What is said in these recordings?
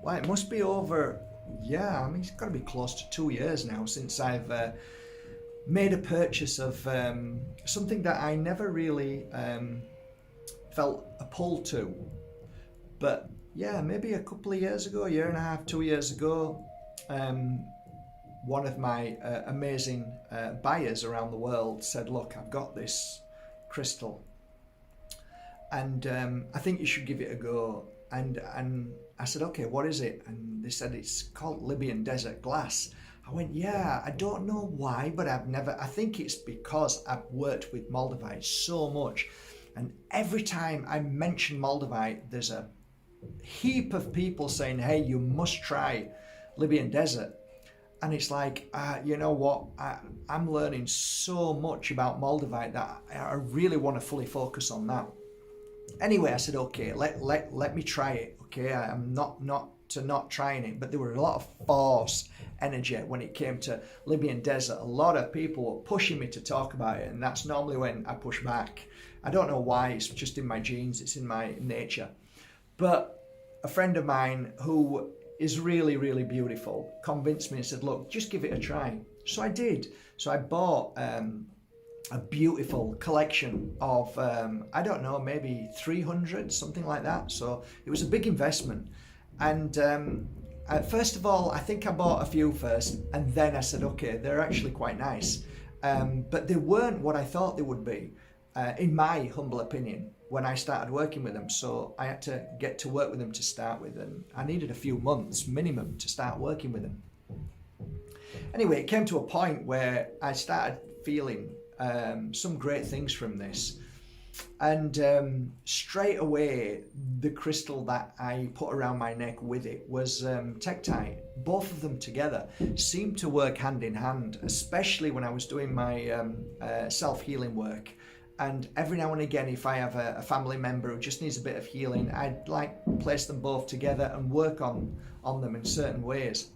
well, it must be over, yeah, I mean, it's got to be close to 2 years now since I've made a purchase of something that I never really felt a pull to. But yeah, maybe a couple of years ago, a year and a half, 2 years ago, one of my amazing buyers around the world said, look, I've got this crystal and I think you should give it a go. And I said, okay, what is it? And they said it's called Libyan Desert glass. I went, yeah, I don't know why, but I think it's because I've worked with Moldavite so much. And every time I mention Moldavite, there's a heap of people saying, hey, you must try Libyan Desert. And it's like, you know what, I'm learning so much about Moldavite that I really want to fully focus on that. Anyway, I said, okay, let me try it. Okay, I'm not trying it, but there were a lot of force energy when it came to Libyan Desert. A lot of people were pushing me to talk about it, and that's normally when I push back. I don't know why, it's just in my genes, it's in my nature. But a friend of mine who is really, really beautiful convinced me and said, look, just give it a try. So I did. So I bought a beautiful collection of, I don't know, maybe 300, something like that. So it was a big investment. And first of all, I think I bought a few first, and then I said, okay, they're actually quite nice. But they weren't what I thought they would be, in my humble opinion, when I started working with them. So I had to get to work with them to start with, and I needed a few months minimum to start working with them. Anyway, it came to a point where I started feeling some great things from this. And straight away, the crystal that I put around my neck with it was Tektite. Both of them together seemed to work hand in hand, especially when I was doing my self-healing work. And every now and again, if I have a family member who just needs a bit of healing, I'd like place them both together and work on them in certain ways.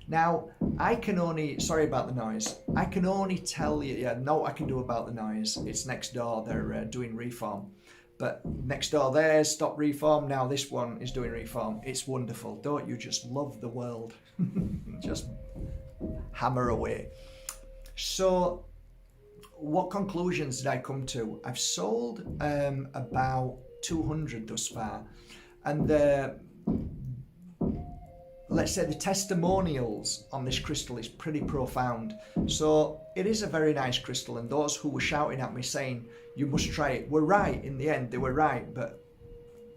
Now, I can only, sorry about the noise, I can only tell you, yeah, know what I can do about the noise. It's next door, they're doing reform. But next door there, stop reform, now this one is doing reform. It's wonderful. Don't you just love the world? Just hammer away. So, what conclusions did I come to? I've sold about 200 thus far, and let's say the testimonials on this crystal is pretty profound. So it is a very nice crystal, and those who were shouting at me saying you must try it were right in the end. They were right, but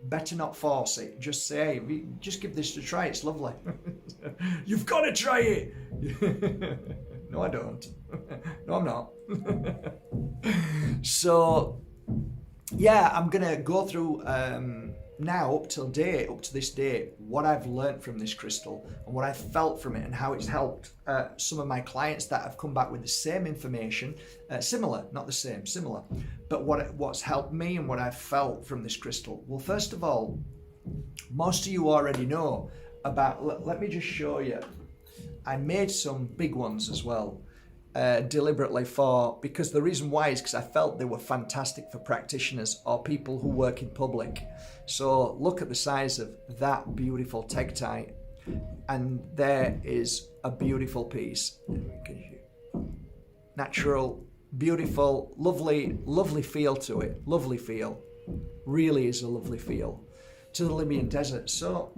better not force it. Just say, hey, just give this a try, it's lovely. You've got to try it. No, I don't. No, I'm not. So, yeah, I'm going to go through now up to this day, what I've learned from this crystal and what I've felt from it and how it's helped some of my clients that have come back with the same information, similar, not the same, similar, but what's helped me and what I've felt from this crystal. Well, first of all, most of you already know about, let me just show you. I made some big ones as well, deliberately because the reason why is because I felt they were fantastic for practitioners or people who work in public. So look at the size of that beautiful Tektite, and there is a beautiful piece. Natural, beautiful, lovely feel to it. Lovely feel. Really is a lovely feel to the Libyan Desert. So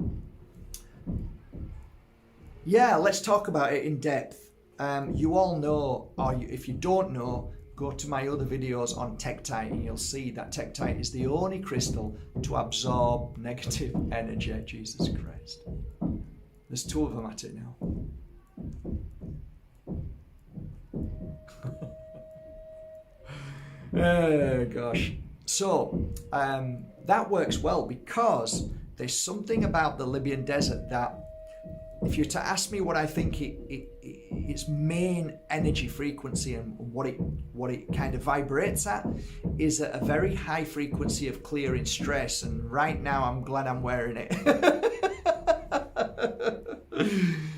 yeah, let's talk about it in depth. You all know, or if you don't know, go to my other videos on Tektite and you'll see that Tektite is the only crystal to absorb negative energy. Jesus Christ. There's two of them at it now. Oh gosh. So that works well because there's something about the Libyan Desert that, if you're to ask me what I think its main energy frequency and what it kind of vibrates at, is at a very high frequency of clearing stress. And right now, I'm glad I'm wearing it.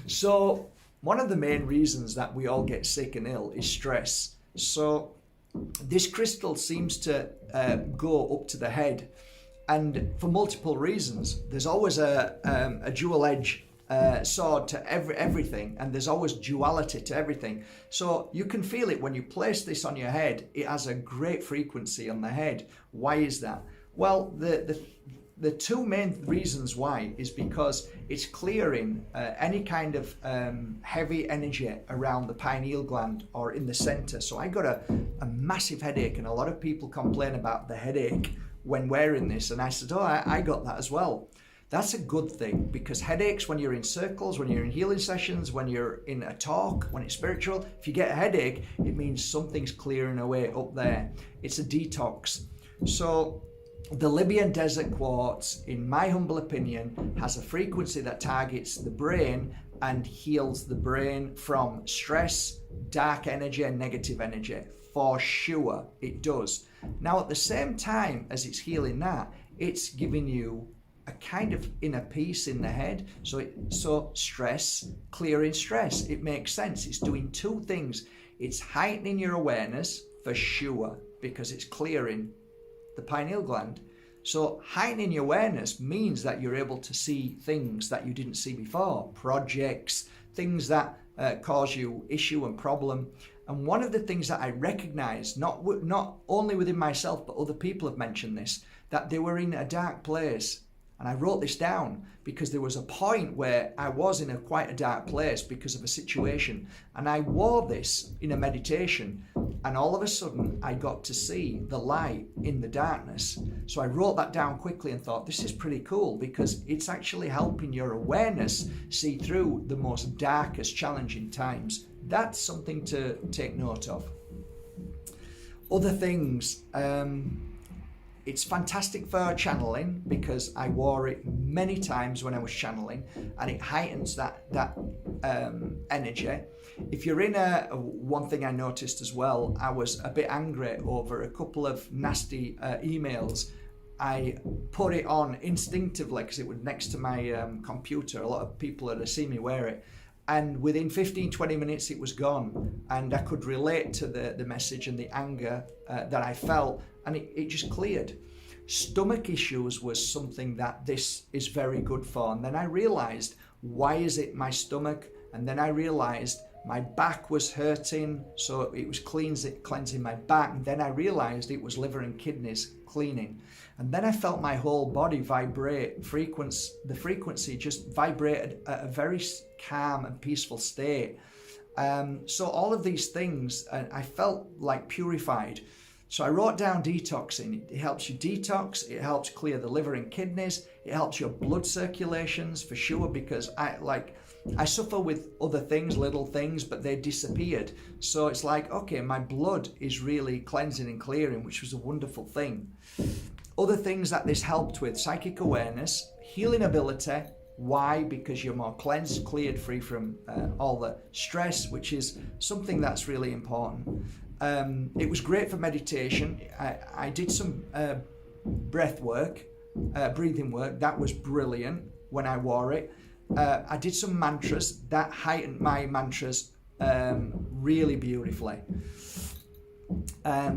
So one of the main reasons that we all get sick and ill is stress. So this crystal seems to go up to the head and for multiple reasons. There's always a dual edge sword to everything, and there's always duality to everything. So you can feel it when you place this on your head. It has a great frequency on the head. Why is that? Well, the two main reasons why is because it's clearing any kind of heavy energy around the pineal gland or in the center. So I got a massive headache, and a lot of people complain about the headache when wearing this, and I said, oh, I got that as well. That's a good thing, because headaches, when you're in circles, when you're in healing sessions, when you're in a talk, when it's spiritual, if you get a headache, it means something's clearing away up there. It's a detox. So the Libyan Desert quartz, in my humble opinion, has a frequency that targets the brain and heals the brain from stress, dark energy, and negative energy. For sure, it does. Now, at the same time as it's healing that, it's giving you a kind of inner peace in the head. So stress, clearing stress, it makes sense. It's doing two things. It's heightening your awareness, for sure, because it's clearing the pineal gland. So heightening your awareness means that you're able to see things that you didn't see before, projects, things that cause you issue and problem. And one of the things that I recognize, not only within myself, but other people have mentioned this, that they were in a dark place. And I wrote this down because there was a point where I was in quite a dark place because of a situation. And I wore this in a meditation. And all of a sudden, I got to see the light in the darkness. So I wrote that down quickly and thought, this is pretty cool, because it's actually helping your awareness see through the most darkest, challenging times. That's something to take note of. Other things, it's fantastic for channeling, because I wore it many times when I was channeling, and it heightens that energy. If you're in one thing I noticed as well, I was a bit angry over a couple of nasty emails. I put it on instinctively because it was next to my computer. A lot of people had seen me wear it. And within 15-20 minutes it was gone, and I could relate to the message and the anger that I felt, and it just cleared. Stomach issues was something that this is very good for, and then I realized, why is it my stomach? And then I realized my back was hurting, so it was cleansing my back, and then I realized it was liver and kidneys cleaning. And then I felt my whole body vibrate. The frequency just vibrated at a very calm and peaceful state. So all of these things, I felt like purified. So I wrote down detoxing. It helps you detox. It helps clear the liver and kidneys. It helps your blood circulations, for sure, because I suffer with other things, little things, but they disappeared. So it's like, okay, my blood is really cleansing and clearing, which was a wonderful thing. Other things that this helped with: psychic awareness, healing ability. Why? Because you're more cleansed, cleared, free from all the stress, which is something that's really important. It was great for meditation. I did some breath work, breathing work. That was brilliant when I wore it. I did some mantras. That heightened my mantras really beautifully.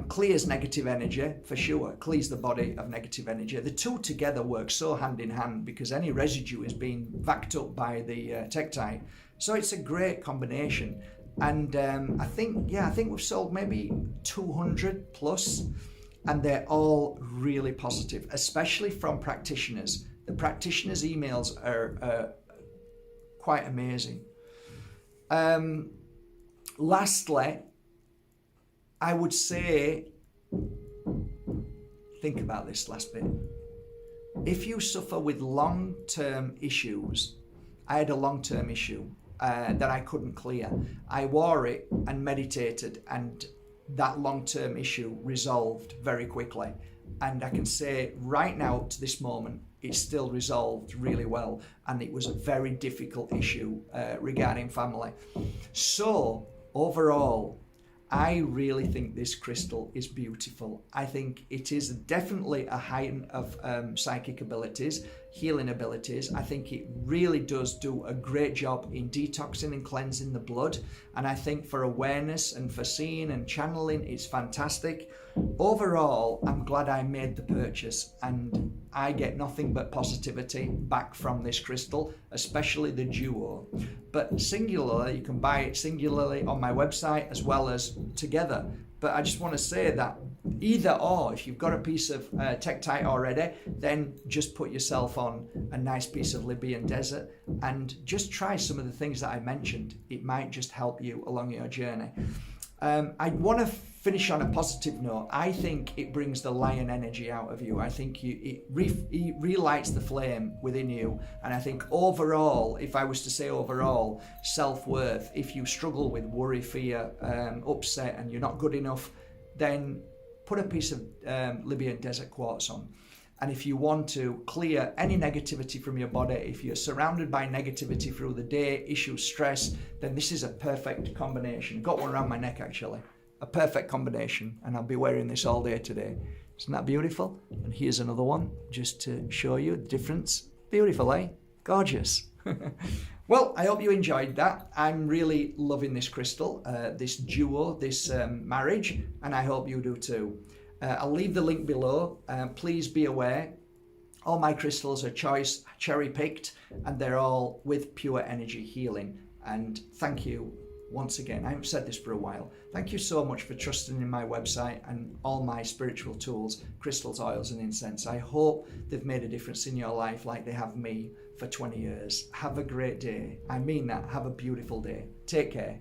Clears negative energy, for sure. Clears the body of negative energy. The two together work so hand in hand, because any residue is being backed up by the Tektite. So it's a great combination. And I think we've sold maybe 200 plus, and they're all really positive, especially from practitioners. The practitioners' emails are quite amazing. Lastly, I would say, think about this last bit. If you suffer with long-term issues, I had a long-term issue that I couldn't clear. I wore it and meditated, and that long-term issue resolved very quickly. And I can say right now, to this moment, it's still resolved really well. And it was a very difficult issue regarding family. So overall, I really think this crystal is beautiful. I think it is definitely a heighten of psychic abilities, healing abilities. I think it really does do a great job in detoxing and cleansing the blood. And I think for awareness and for seeing and channeling, it's fantastic. Overall, I'm glad I made the purchase, and I get nothing but positivity back from this crystal, especially the duo. But singularly, you can buy it singularly on my website as well as together. But I just want to say that either or, if you've got a piece of Tektite already, then just put yourself on a nice piece of Libyan Desert and just try some of the things that I mentioned. It might just help you along your journey. I want to finish on a positive note. I think it brings the lion energy out of you. I think it relights the flame within you. And I think overall, if I was to say overall, self-worth, if you struggle with worry, fear, upset, and you're not good enough, then put a piece of Libyan Desert quartz on. And if you want to clear any negativity from your body, if you're surrounded by negativity through the day, issues, stress, then this is a perfect combination. I've got one around my neck actually. A perfect combination, and I'll be wearing this all day today. Isn't that beautiful? And here's another one just to show you the difference. Beautiful, eh? Gorgeous. Well, I hope you enjoyed that. I'm really loving this crystal, this duo, this marriage, and I hope you do too. I'll leave the link below. Please be aware, all my crystals are choice, cherry-picked, and they're all with pure energy healing. And thank you once again. I haven't said this for a while. Thank you so much for trusting in my website and all my spiritual tools, crystals, oils, and incense. I hope they've made a difference in your life like they have me for 20 years. Have a great day. I mean that. Have a beautiful day. Take care.